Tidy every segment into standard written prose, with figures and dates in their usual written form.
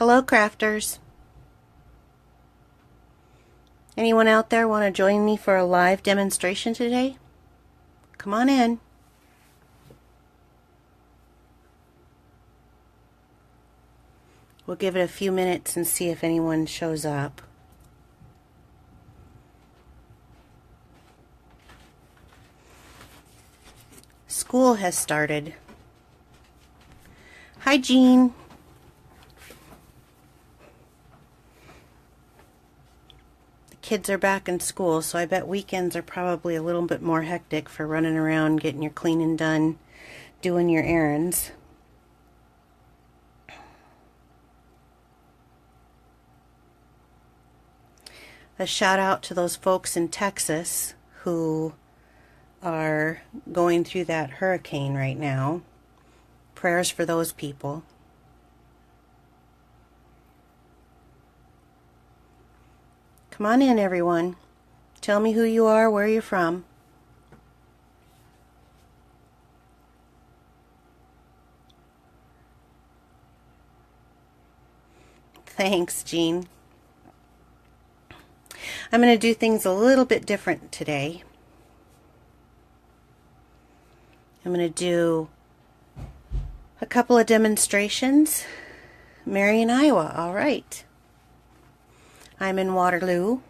Hello, crafters. Anyone out there want to join me for a live demonstration today? Come on in. We'll give it a few minutes and see if anyone shows up. School has started. Hi, Jean. The kids are back in school, so I bet weekends are probably a little bit more hectic for running around, getting your cleaning done, doing your errands. A shout out to those folks in Texas who are going through that hurricane right now. Prayers for those people. Come on in, everyone. Tell me who you are, where you're from. Thanks, Jean. I'm going to do things a little bit different today. I'm going to do a couple of demonstrations. Marion, Iowa. All right. I'm in Waterloo.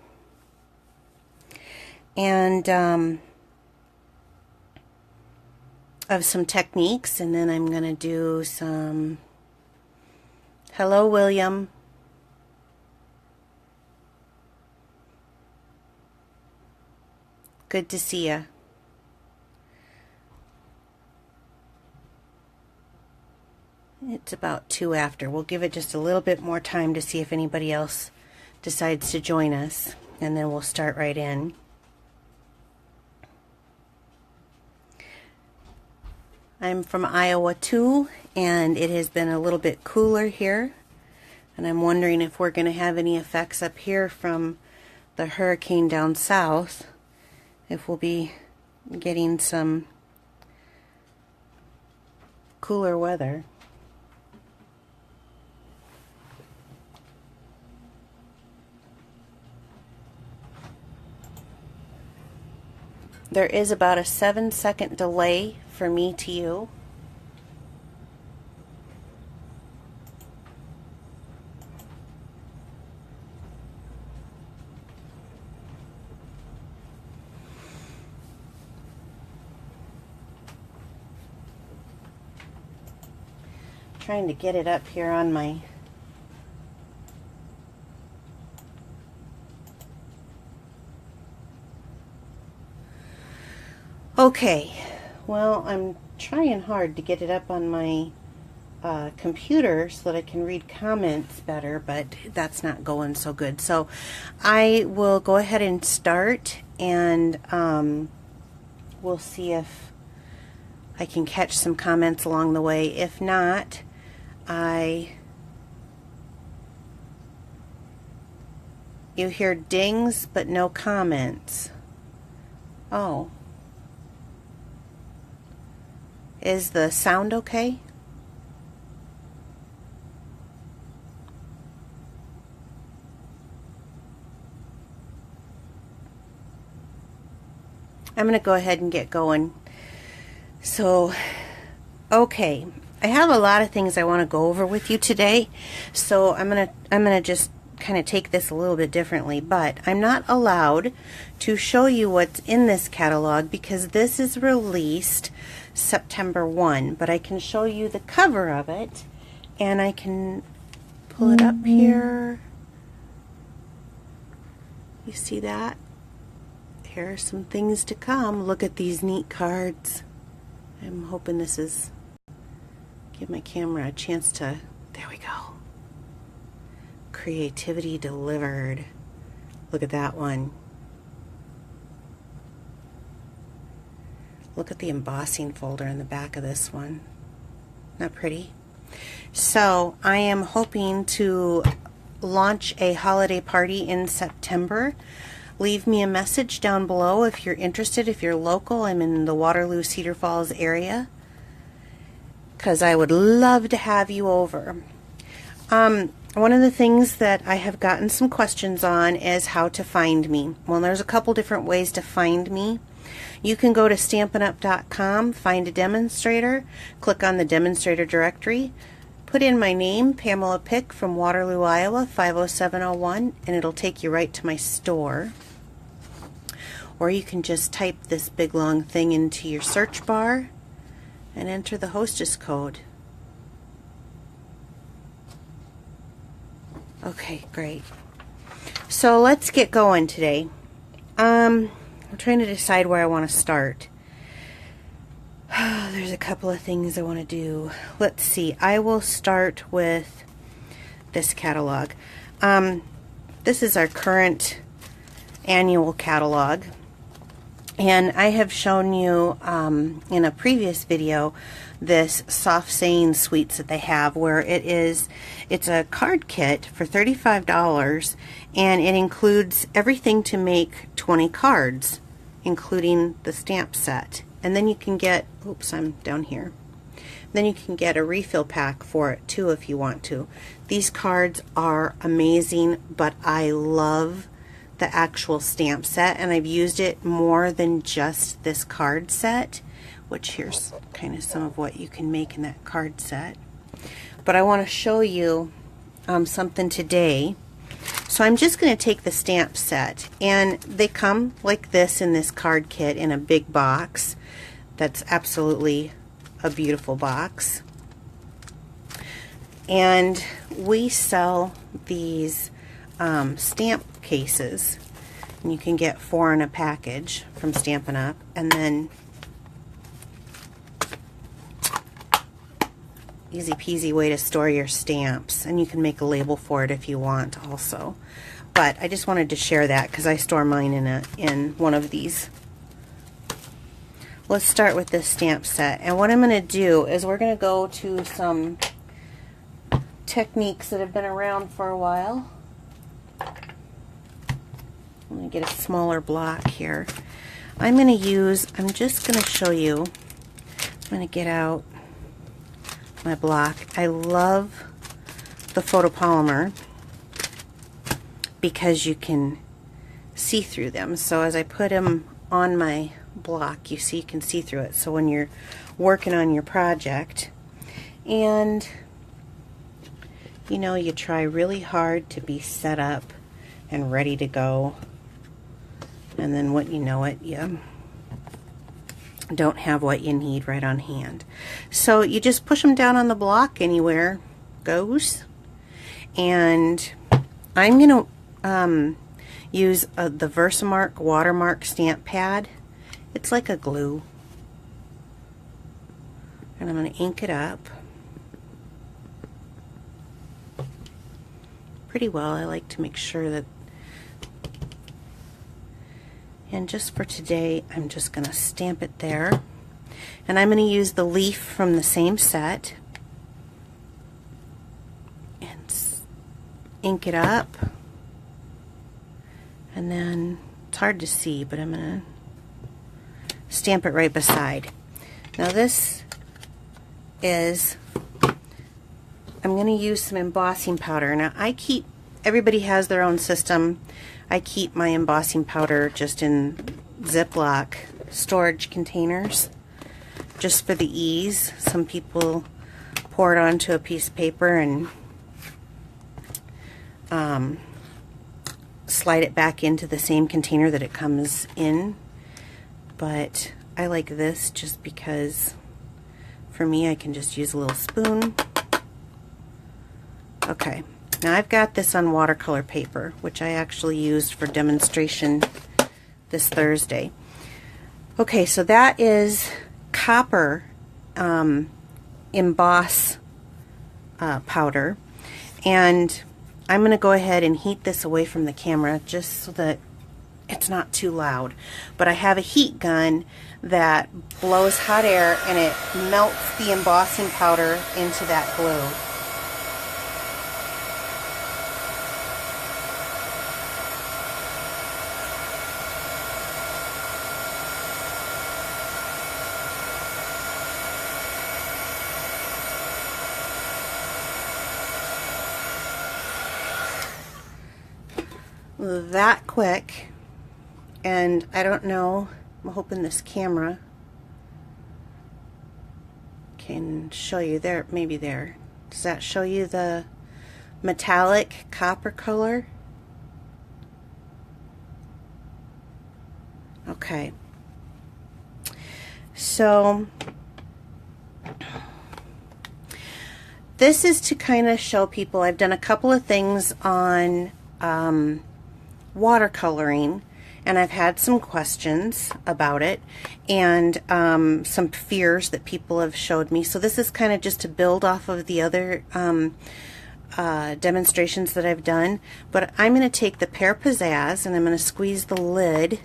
And of some techniques. And then I'm going to do some... Hello, William. Good to see ya. It's about 2 after. We'll give it just a little bit more time to see if anybody else decides to join us, and then we'll start right in. I'm from Iowa too, and it has been a little bit cooler here, and I'm wondering if we're going to have any effects up here from the hurricane down south, if we'll be getting some cooler weather. There is about a 7-second delay for me to you. Trying to get it up here on my okay, well, I'm trying hard to get it up on my computer so that I can read comments better, but that's not going so good. So I will go ahead and start, and we'll see if I can catch some comments along the way. If not, you hear dings but no comments. Oh. Is the sound okay? I'm going to go ahead and get going. So, okay. I have a lot of things I want to go over with you today. So I'm going to just kind of take this a little bit differently, but I'm not allowed to show you what's in this catalog because this is released September 1, but I can show you the cover of it, and I can pull it up here. You see that? Here are some things to come. Look at these neat cards. I'm hoping this is give my camera a chance to, there we go. Creativity delivered. Look at that one. Look at the embossing folder in the back of this one. Not pretty? So I am hoping to launch a holiday party in September. Leave me a message down below if you're interested, if you're local. I'm in the Waterloo, Cedar Falls area, because I would love to have you over. one of the things that I have gotten some questions on is how to find me. Well, there's a couple different ways to find me. You can go to stampinup.com, find a demonstrator, click on the demonstrator directory, put in my name, Pamela Pick from Waterloo, Iowa, 50701, and it'll take you right to my store. Or you can just type this big long thing into your search bar and enter the hostess code. Okay, great. So let's get going today. I'm trying to decide where I want to start. There's a couple of things I want to do. Let's see. I will start with this catalog. This is our current annual catalog. And I have shown you in a previous video this soft saying suites that they have, where it's a card kit for $35, and it includes everything to make 20 cards, including the stamp set. And then you can get, oops, I'm down here. Then you can get a refill pack for it too if you want to. These cards are amazing, but I love the actual stamp set, and I've used it more than just this card set, which here's kind of some of what you can make in that card set. But I want to show you something today. So I'm just going to take the stamp set, and they come like this in this card kit in a big box. That's absolutely a beautiful box. And we sell these stamp cases, and you can get 4 in a package from Stampin' Up, and then easy peasy way to store your stamps, and you can make a label for it if you want also. But I just wanted to share that because I store mine in one of these. Let's start with this stamp set, and what I'm going to do is we're going to go to some techniques that have been around for a while. I'm going to get a smaller block here. I'm just going to show you, I'm going to get out my block. I love the photopolymer because you can see through them. So as I put them on my block, you can see through it. So when you're working on your project, and you try really hard to be set up and ready to go, and then what you don't have what you need right on hand. So you just push them down on the block anywhere goes. And I'm going to use the Versamark watermark stamp pad. It's like a glue. And I'm going to ink it up pretty well. I like to make sure that. And just for today, I'm just going to stamp it there. And I'm going to use the leaf from the same set and ink it up. And then, it's hard to see, but I'm going to stamp it right beside. Now this is, I'm going to use some embossing powder. Now everybody has their own system. I keep my embossing powder just in Ziploc storage containers, just for the ease. Some people pour it onto a piece of paper and slide it back into the same container that it comes in. But I like this just because for me, I can just use a little spoon. Okay. Now I've got this on watercolor paper, which I actually used for demonstration this Thursday. Okay, so that is copper emboss powder, and I'm going to go ahead and heat this away from the camera just so that it's not too loud. But I have a heat gun that blows hot air and it melts the embossing powder into that glue. that quick. And I don't know, I'm hoping this camera can show you there, maybe there. Does that show you the metallic copper color? Okay. So this is to kind of show people, I've done a couple of things on watercoloring, and I've had some questions about it, and some fears that people have showed me. So this is kind of just to build off of the other demonstrations that I've done. But I'm going to take the Pear Pizzazz and I'm going to squeeze the lid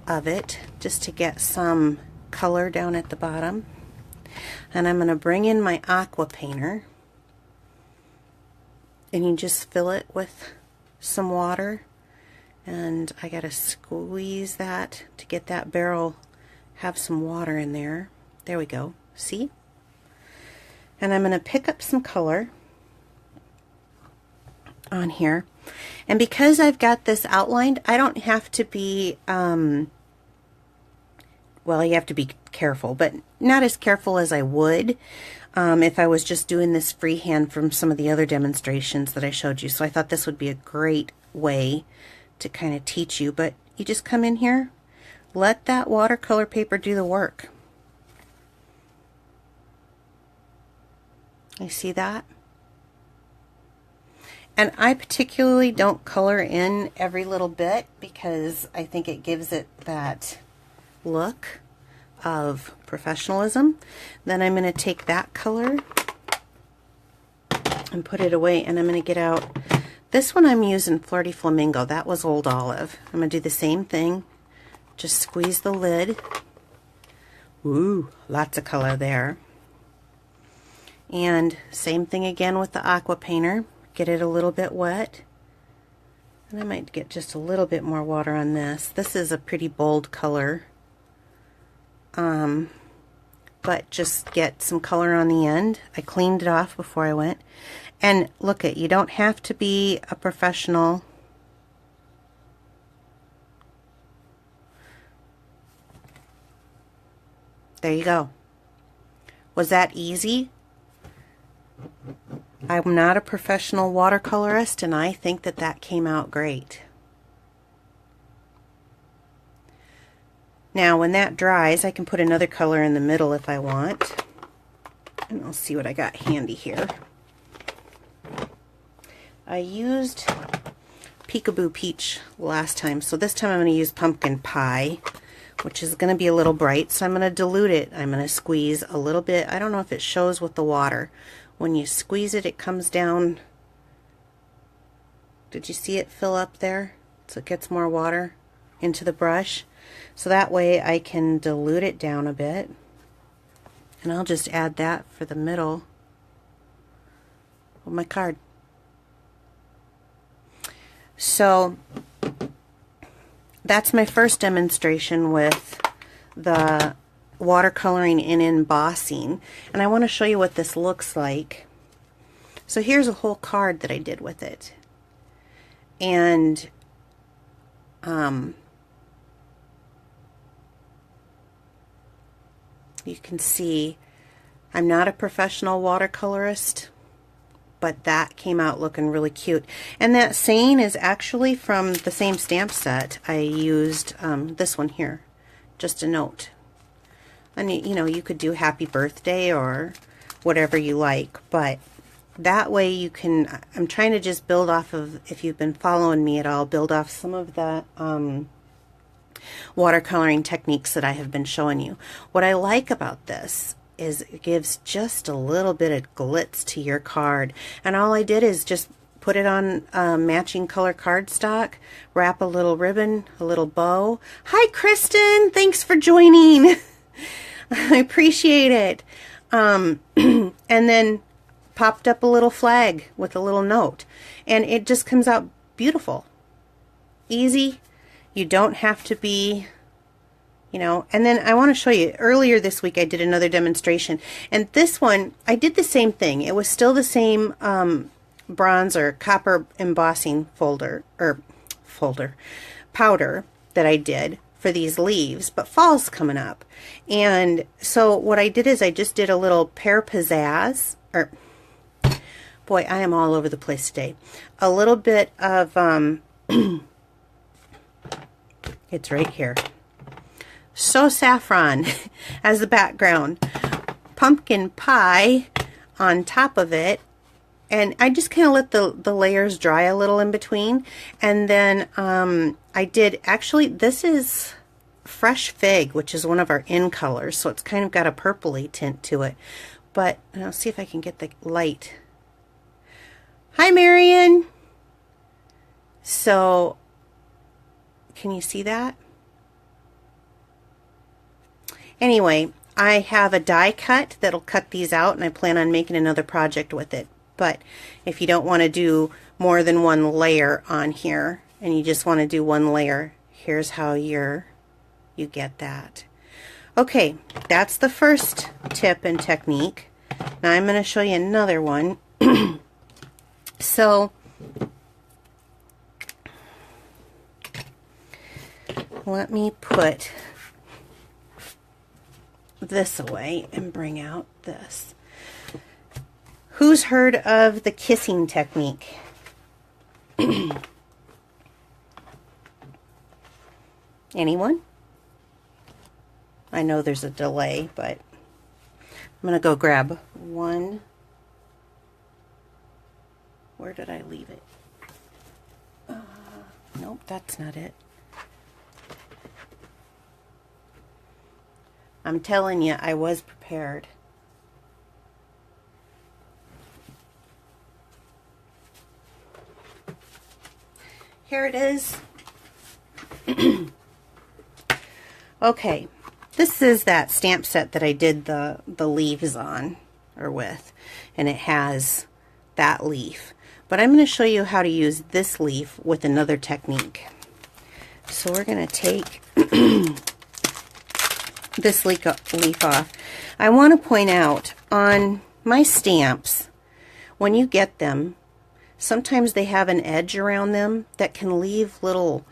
of it just to get some color down at the bottom. And I'm going to bring in my aqua painter, and you just fill it with some water, and I got to squeeze that to get that barrel have some water in there. There we go. See? And I'm going to pick up some color on here, and because I've got this outlined, I don't have to be well, you have to be careful, but not as careful as I would if I was just doing this freehand from some of the other demonstrations that I showed you. So I thought this would be a great way to kind of teach you. But you just come in here, let that watercolor paper do the work. You see that? And I particularly don't color in every little bit because I think it gives it that look of professionalism. Then I'm going to take that color and put it away, and I'm going to get out this one. I'm using Flirty Flamingo. That was Old Olive. I'm going to do the same thing. Just squeeze the lid. Ooh, lots of color there. And same thing again with the aqua painter. Get it a little bit wet. And I might get just a little bit more water on this. This is a pretty bold color. But just get some color on the end. I cleaned it off before I went. And look you don't have to be a professional. There you go. Was that easy? I'm not a professional watercolorist, and I think that that came out great. Now when that dries, I can put another color in the middle if I want. And I'll see what I got handy here. I used Peekaboo Peach last time, so this time I'm going to use Pumpkin Pie, which is going to be a little bright, so I'm going to dilute it. I'm going to squeeze a little bit. I don't know if it shows with the water. When you squeeze it, it comes down. Did you see it fill up there? So it gets more water into the brush. So that way I can dilute it down a bit. And I'll just add that for the middle of my card. So that's my first demonstration with the watercoloring and embossing. And I want to show you what this looks like. So here's a whole card that I did with it. And you can see I'm not a professional watercolorist, but that came out looking really cute. And that saying is actually from the same stamp set. I used this one here, just a note. And you know, you could do happy birthday or whatever you like, but that way you can, I'm trying to just build off of, if you've been following me at all, build off some of the watercoloring techniques that I have been showing you. What I like about this is it gives just a little bit of glitz to your card, and all I did is just put it on matching color cardstock, wrap a little ribbon, a little bow. Hi Kristen, thanks for joining. I appreciate it. And then popped up a little flag with a little note, and it just comes out beautiful. Easy. You don't have to be, you know. And then I want to show you, earlier this week I did another demonstration, and this one I did the same thing. It was still the same bronze or copper embossing folder or powder that I did for these leaves, but fall's coming up. And so what I did is I just did a little pear pizzazz, or boy, I am all over the place today. A little bit of, it's right here. So saffron as the background. Pumpkin pie on top of it. And I just kind of let the layers dry a little in between. And then I did, actually, this is Fresh Fig, which is one of our in colors. So it's kind of got a purpley tint to it. But I'll see if I can get the light. Hi, Marion. So, can you see that? Anyway, I have a die cut that'll cut these out, and I plan on making another project with it. But if you don't want to do more than one layer on here, and you just want to do one layer, here's how you get that. Okay, that's the first tip and technique. Now I'm going to show you another one. So, let me put this away and bring out this. Who's heard of the kissing technique? Anyone? I know there's a delay, but I'm going to go grab one. Where did I leave it? Nope, that's not it. I'm telling you, I was prepared. Here it is. Okay, this is that stamp set that I did the leaves on, or with, and it has that leaf. But I'm going to show you how to use this leaf with another technique. So we're going to take this leaf off. I want to point out on my stamps, when you get them, sometimes they have an edge around them that can leave little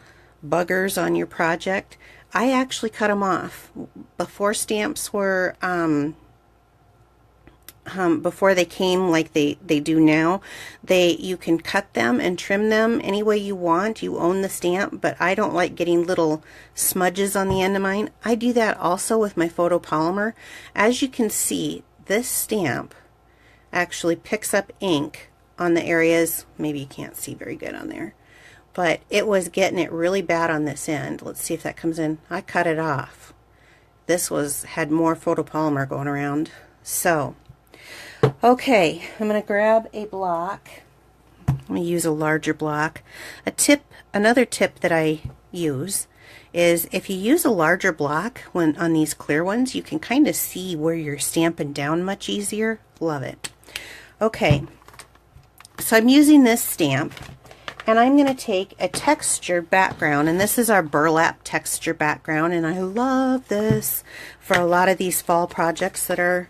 buggers on your project. I actually cut them off. Before stamps were, before they came like they do now, you can cut them and trim them any way you want. You own the stamp, but I don't like getting little smudges on the end of mine. I do that also with my photopolymer. As you can see, this stamp actually picks up ink on the areas. Maybe you can't see very good on there, but it was getting it really bad on this end. Let's see if that comes in. I cut it off. This had more photopolymer going around. So, okay, I'm going to grab a block. I'm going to use a larger block. Another tip that I use is if you use a larger block on these clear ones, you can kind of see where you're stamping down much easier. Love it. Okay, so I'm using this stamp, and I'm going to take a texture background, and this is our burlap texture background, and I love this for a lot of these fall projects that are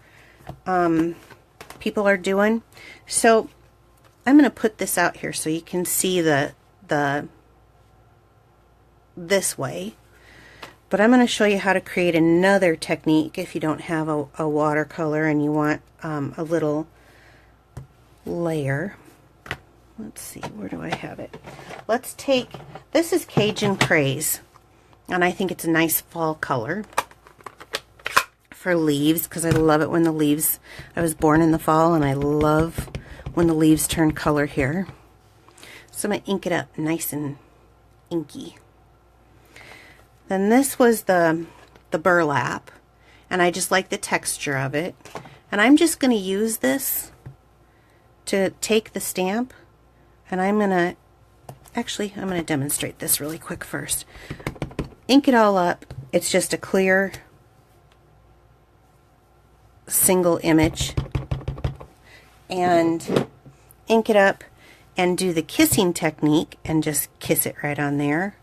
people are doing. So I'm going to put this out here so you can see this way, but I'm going to show you how to create another technique if you don't have a watercolor and you want a little layer. Let's see, where do I have it? Let's take, this is Cajun Craze, and I think it's a nice fall color for leaves, because I love it when the leaves, I was born in the fall, and I love when the leaves turn color here. So I'm going to ink it up nice and inky. Then this was the burlap, and I just like the texture of it. And I'm just going to use this to take the stamp, and I'm going to demonstrate this really quick first. Ink it all up. It's just a clear single image, and ink it up and do the kissing technique and just kiss it right on there.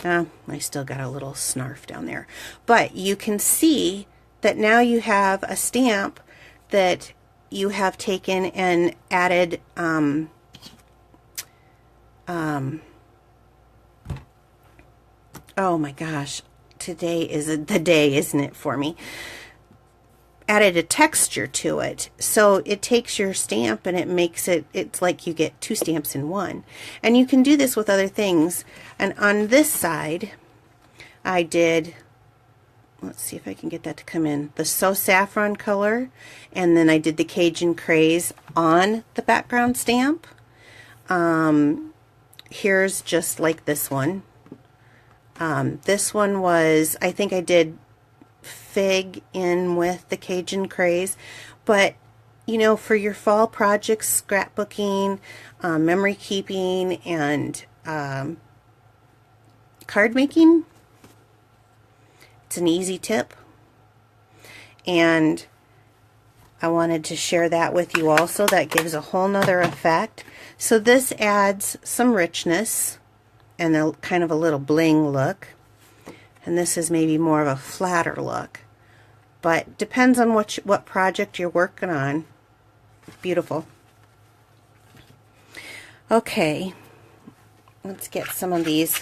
I still got a little snarf down there, but you can see that now you have a stamp that you have taken and added oh my gosh, today is the day, isn't it, for me? Added a texture to it. So it takes your stamp and it makes it, it's like you get two stamps in one. And you can do this with other things. And on this side, I did, let's see if I can get that to come in, the So Saffron color, and then I did the Cajun Craze on the background stamp. Here's just like this one. This one was, I think I did Fig in with the Cajun Craze, but you know, for your fall projects, scrapbooking, memory keeping, and card making, it's an easy tip, and I wanted to share that with you also. That gives a whole nother effect. So this adds some richness and a kind of a little bling look, and this is maybe more of a flatter look, but depends on what project you're working on. Beautiful. Okay, let's get some of these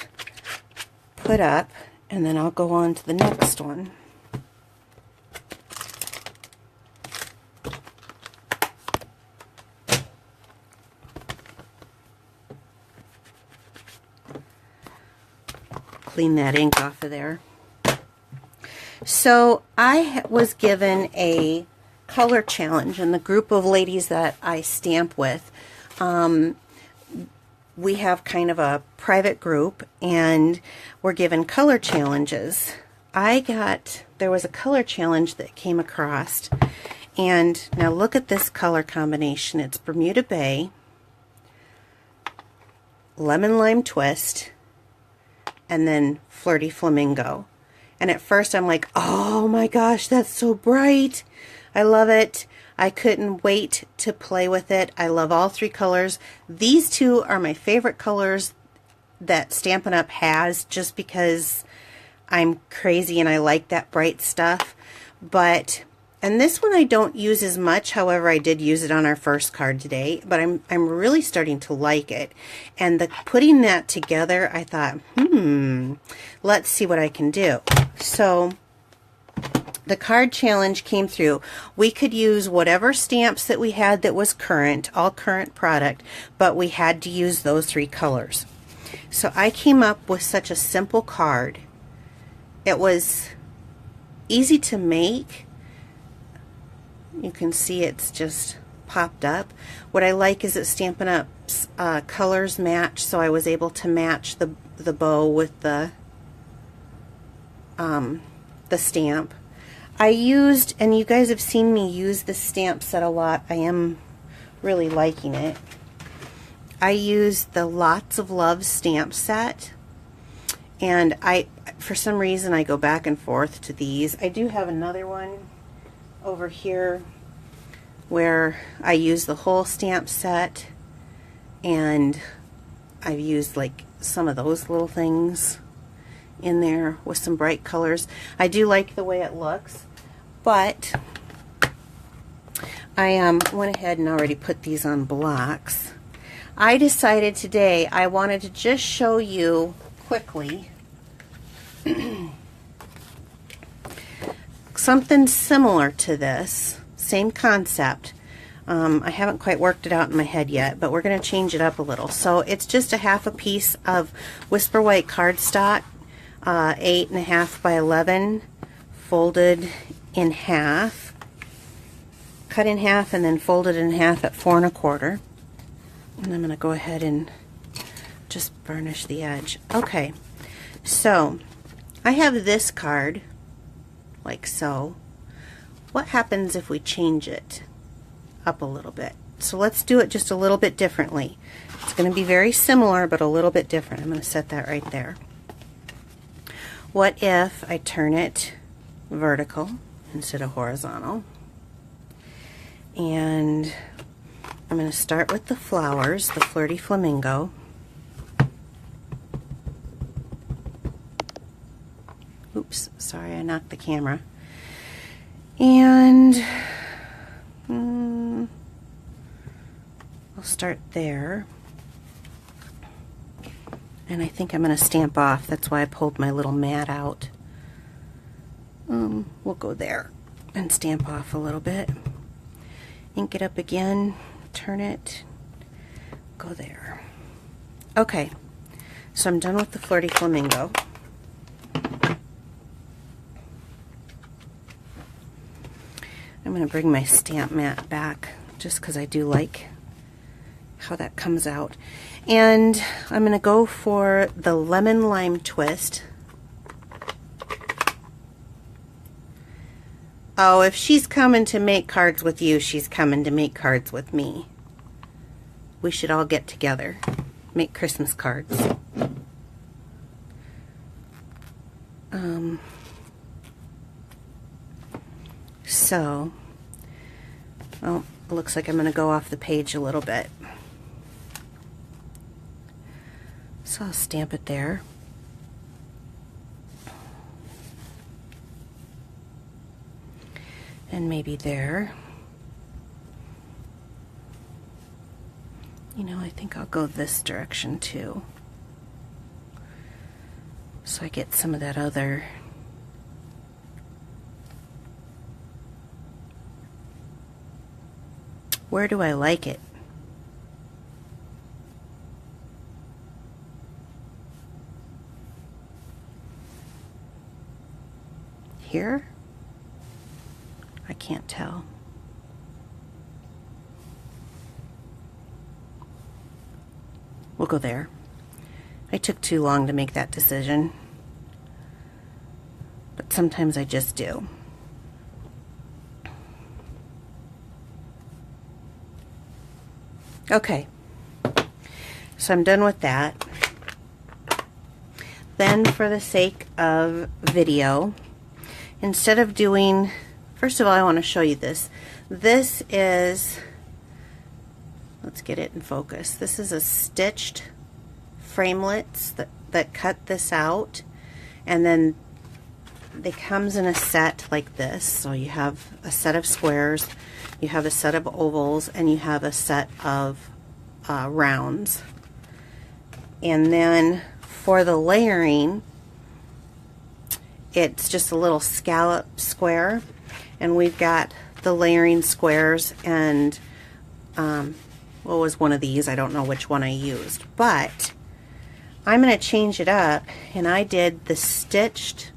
put up, and then I'll go on to the next one. Clean that ink off of there. So I was given a color challenge, and the group of ladies that I stamp with, we have kind of a private group, and we're given color challenges. There was a color challenge that came across, and now look at this color combination. It's Bermuda Bay, Lemon Lime Twist, and then Flirty Flamingo. And at first I'm like, oh my gosh, that's so bright. I love it. I couldn't wait to play with it. I love all three colors. These two are my favorite colors that Stampin' Up! Has, just because I'm crazy and I like that bright stuff. And this one I don't use as much, however I did use it on our first card today, but I'm really starting to like it. And putting that together, I thought, let's see what I can do. So the card challenge came through. We could use whatever stamps that we had that was current, all current product, but we had to use those three colors. So I came up with such a simple card. It was easy to make. You can see it's just popped up. What I like is that Stampin' Up's colors match, so I was able to match the bow with the stamp. I used, and you guys have seen me use the stamp set a lot. I am really liking it. I used the Lots of Love stamp set, and for some reason I go back and forth to these. I do have another one over here where I use the whole stamp set, and I've used like some of those little things in there with some bright colors. I do like the way it looks, but I went ahead and already put these on blocks. I decided today I wanted to just show you quickly something similar to this, same concept. I haven't quite worked it out in my head yet, but we're going to change it up a little. So it's just a half a piece of Whisper White cardstock, 8.5 by 11, folded in half, cut in half, and then folded in half at 4 1/4. And I'm going to go ahead and just burnish the edge. Okay, so I have this card like so. What happens if we change it up a little bit? So let's do it just a little bit differently. It's going to be very similar, but a little bit different. I'm going to set that right there. What if I turn it vertical instead of horizontal? And I'm going to start with the flowers, the Flirty Flamingo. Oops, sorry, I knocked the camera. And I'll start there. And I think I'm going to stamp off. That's why I pulled my little mat out. We'll go there and stamp off a little bit. Ink it up again, turn it, go there. Okay, so I'm done with the Flirty Flamingo. I'm going to bring my stamp mat back just because I do like how that comes out. And I'm going to go for the Lemon Lime Twist. Oh, if she's coming to make cards with you, she's coming to make cards with me. We should all get together, make Christmas cards. So, well, it looks like I'm going to go off the page a little bit. So I'll stamp it there. And maybe there. You know, I think I'll go this direction too. So I get some of that other. Where do I like it? Here? I can't tell. We'll go there. I took too long to make that decision, but sometimes I just do. Okay, so I'm done with that. Then, for the sake of video, instead of doing, first of all, I want to show you this. This is, let's get it in focus. This is a stitched framelits that cut this out, and then it comes in a set like this. So you have a set of squares, you have a set of ovals, and you have a set of rounds. And then for the layering, it's just a little scallop square, and we've got the layering squares, and what was one of these? I don't know which one I used, but I'm going to change it up, and I did the stitched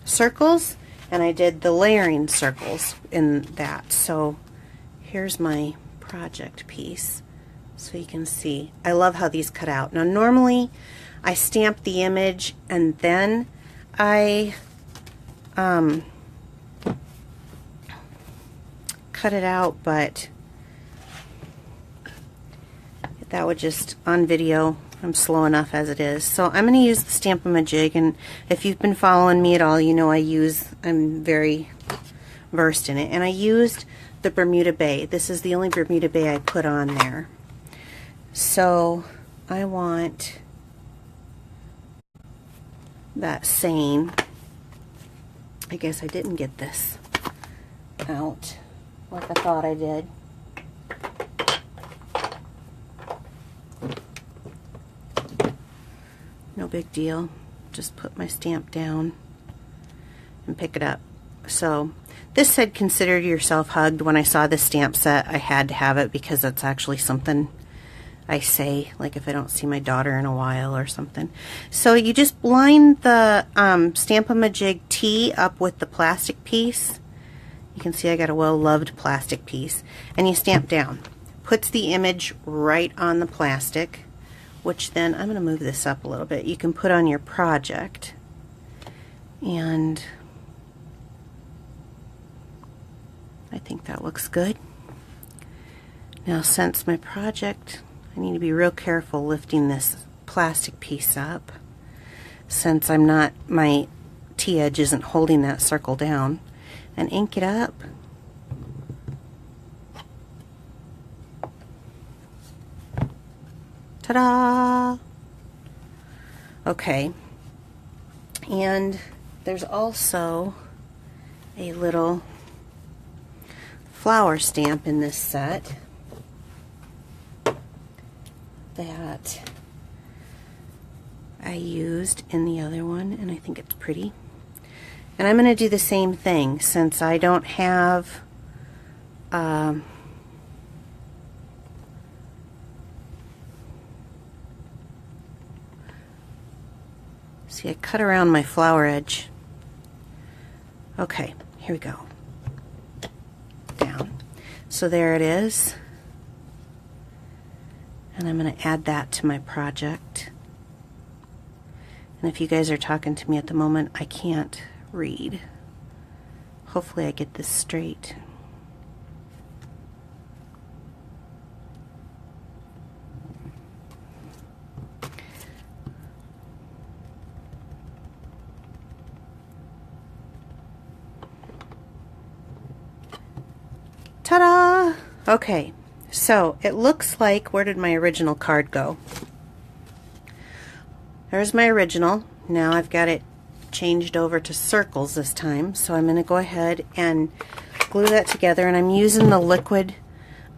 circles, and I did the layering circles in that. So here's my project piece, so you can see. I love how these cut out. Now normally I stamp the image and then I cut it out, but that would just, on video, I'm slow enough as it is. So I'm going to use the Stampin' Jig, and if you've been following me at all, you know I'm very versed in it. And I used the Bermuda Bay. This is the only Bermuda Bay I put on there. So I want that same. I guess I didn't get this out like I thought I did. No big deal. Just put my stamp down and pick it up. So this said consider yourself hugged. When I saw this stamp set, I had to have it because that's actually something I say, like if I don't see my daughter in a while or something. So you just line the Stampin' Jig T up with the plastic piece. You can see I got a well-loved plastic piece. And you stamp down. Puts the image right on the plastic, which then, I'm going to move this up a little bit, you can put on your project. And I think that looks good. Now, since my project, I need to be real careful lifting this plastic piece up, since I'm not, my T-edge isn't holding that circle down, and ink it up. Ta-da! Okay, and there's also a little flower stamp in this set. that I used in the other one, and I think it's pretty. And I'm going to do the same thing since I don't have see, I cut around my flower edge. Okay, here we go. Down. So there it is. And I'm going to add that to my project. And if you guys are talking to me at the moment, I can't read. Hopefully I get this straight. Ta-da! Okay, so it looks like, where did my original card go? There's my original. Now I've got it changed over to circles this time, so I'm going to go ahead and glue that together, and I'm using the liquid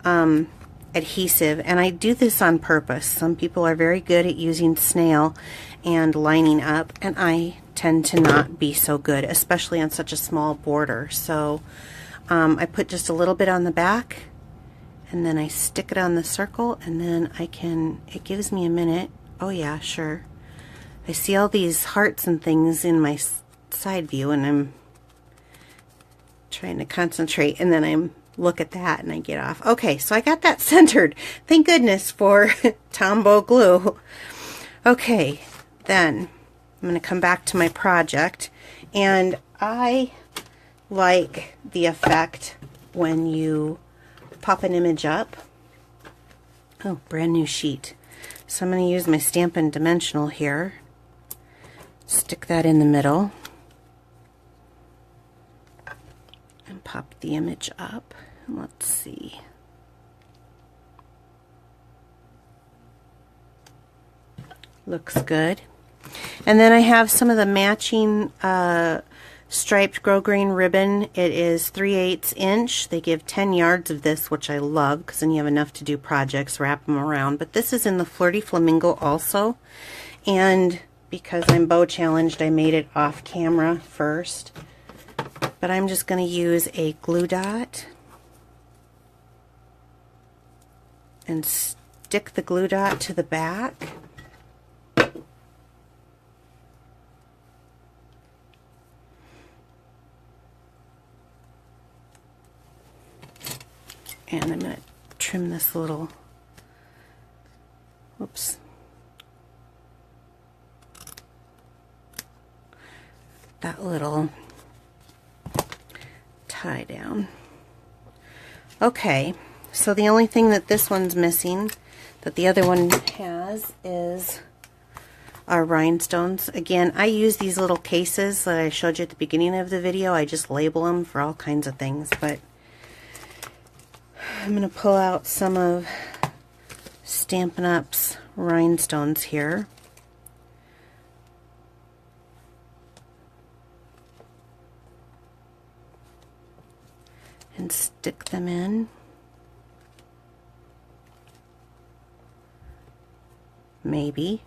adhesive, and I do this on purpose. Some people are very good at using snail and lining up, and I tend to not be so good, especially on such a small border. So I put just a little bit on the back, and then I stick it on the circle, and then I can, it gives me a minute. Oh yeah, sure. I see all these hearts and things in my side view, and I'm trying to concentrate, and then I look at that and I get off. Okay, so I got that centered. Thank goodness for Tombow glue. Okay, then I'm going to come back to my project, and I like the effect when you pop an image up. Oh, brand new sheet. So I'm going to use my Stampin' Dimensional here. Stick that in the middle and pop the image up. And let's see. Looks good. And then I have some of the matching striped grosgrain ribbon. It is 3/8 inch. They give 10 yards of this, which I love because then you have enough to do projects, wrap them around. But this is in the Flirty Flamingo also. And because I'm bow challenged, I made it off camera first. But I'm just going to use a glue dot and stick the glue dot to the back. And I'm going to trim this little, whoops, that little tie down. Okay, so the only thing that this one's missing that the other one has is our rhinestones. Again, I use these little cases that I showed you at the beginning of the video. I just label them for all kinds of things, but I'm going to pull out some of Stampin' Up's rhinestones here. And stick them in. Maybe.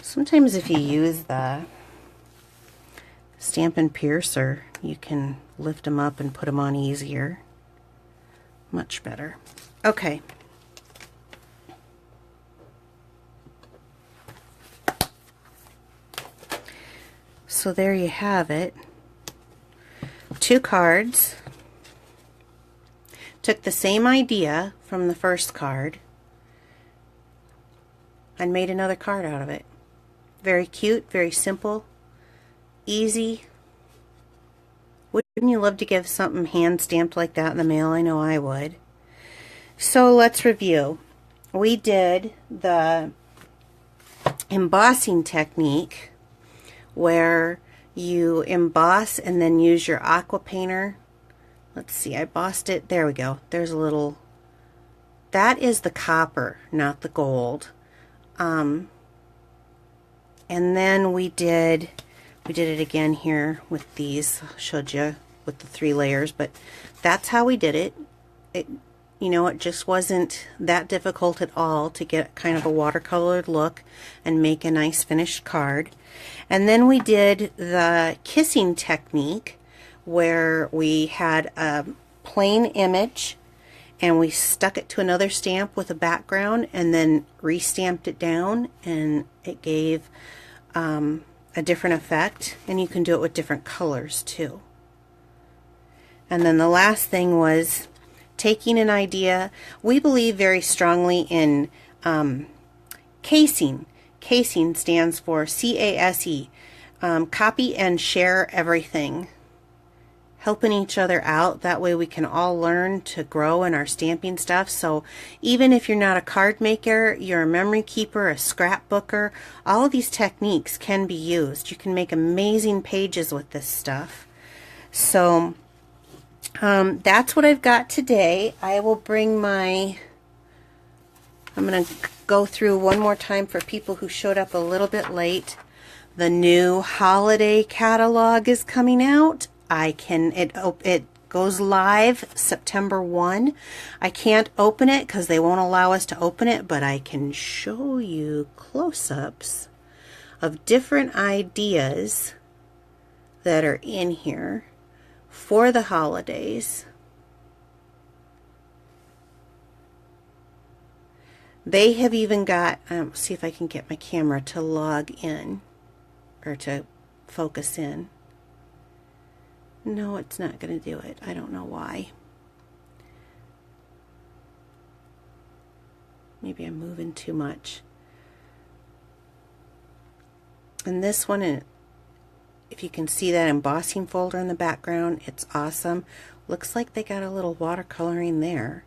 Sometimes if you use the Stampin' Piercer, you can lift them up and put them on easier. Much better. Okay. So there you have it. 2 cards. Took the same idea from the first card and made another card out of it. Very cute, very simple, easy. Wouldn't you love to give something hand stamped like that in the mail? I know I would. So let's review. We did the embossing technique where you emboss and then use your aqua painter. Let's see, I embossed it. There we go. There's a little, that is the copper, not the gold. And then we did it again here with these. I showed you with the 3 layers, but that's how we did it. You know, it just wasn't that difficult at all to get kind of a watercolored look and make a nice finished card. And then we did the kissing technique, where we had a plain image and we stuck it to another stamp with a background and then re-stamped it down, and it gave a different effect, and you can do it with different colors too. And then the last thing was taking an idea. We believe very strongly in casing. Casing stands for C-A-S-E. Copy and share everything. Helping each other out. That way we can all learn to grow in our stamping stuff. So even if you're not a card maker, you're a memory keeper, a scrapbooker, all of these techniques can be used. You can make amazing pages with this stuff. So that's what I've got today. I will bring my, I'm going to go through one more time for people who showed up a little bit late. The new holiday catalog is coming out. It goes live September 1. I can't open it because they won't allow us to open it, but I can show you close-ups of different ideas that are in here for the holidays. They have even got, see if I can get my camera to log in or to focus in. No, it's not going to do it. I don't know why. Maybe I'm moving too much. And this one, if you can see that embossing folder in the background, it's awesome. Looks like they got a little watercoloring there.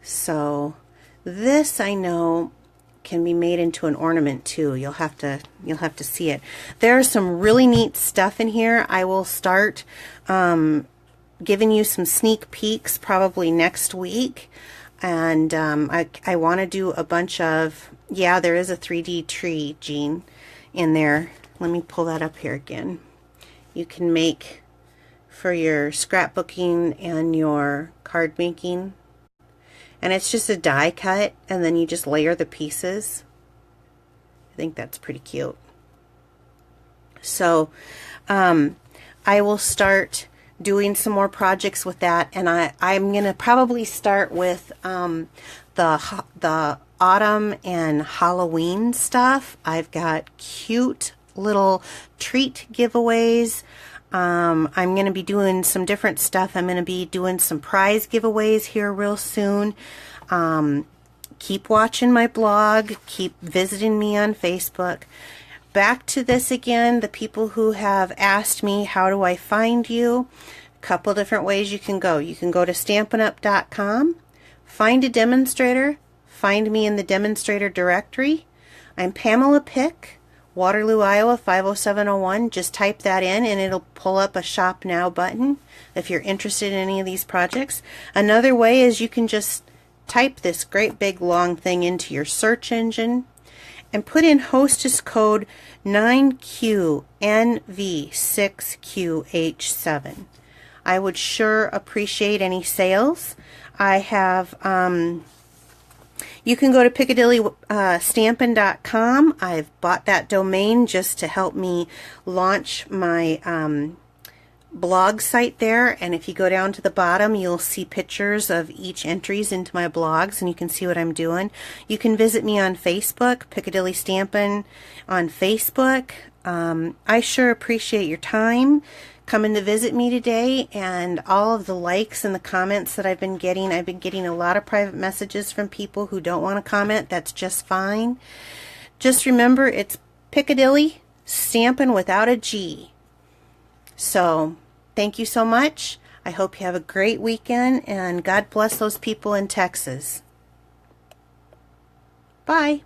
So this, I know, can be made into an ornament too. You'll have to see it. There's some really neat stuff in here. I will start giving you some sneak peeks probably next week. And I want to do a bunch of, yeah, there is a 3D tree, Jean, in there. Let me pull that up here again. You can make for your scrapbooking and your card making. And it's just a die cut, and then you just layer the pieces. I think that's pretty cute. So I will start doing some more projects with that, and I'm going to probably start with the autumn and Halloween stuff. I've got cute little treat giveaways. I'm going to be doing some different stuff. I'm going to be doing some prize giveaways here real soon. Keep watching my blog. Keep visiting me on Facebook. Back to this again, the people who have asked me, how do I find you? A couple different ways you can go. You can go to stampinup.com, find a demonstrator, find me in the demonstrator directory. I'm Pamela Pick, Waterloo, Iowa 50701. Just type that in and it'll pull up a Shop Now button if you're interested in any of these projects. Another way is you can just type this great big long thing into your search engine and put in hostess code 9QNV6QH7. I would sure appreciate any sales. I have you can go to PiccadillyStampin.com. I've bought that domain just to help me launch my blog site there. And if you go down to the bottom, you'll see pictures of each entries into my blogs, and you can see what I'm doing. You can visit me on Facebook, Piccadilly Stampin' on Facebook. I sure appreciate your time coming to visit me today, and all of the likes and the comments that I've been getting. I've been getting a lot of private messages from people who don't want to comment. That's just fine. Just remember, it's Piccadilly Stampin' without a G. So thank you so much. I hope you have a great weekend, and God bless those people in Texas. Bye.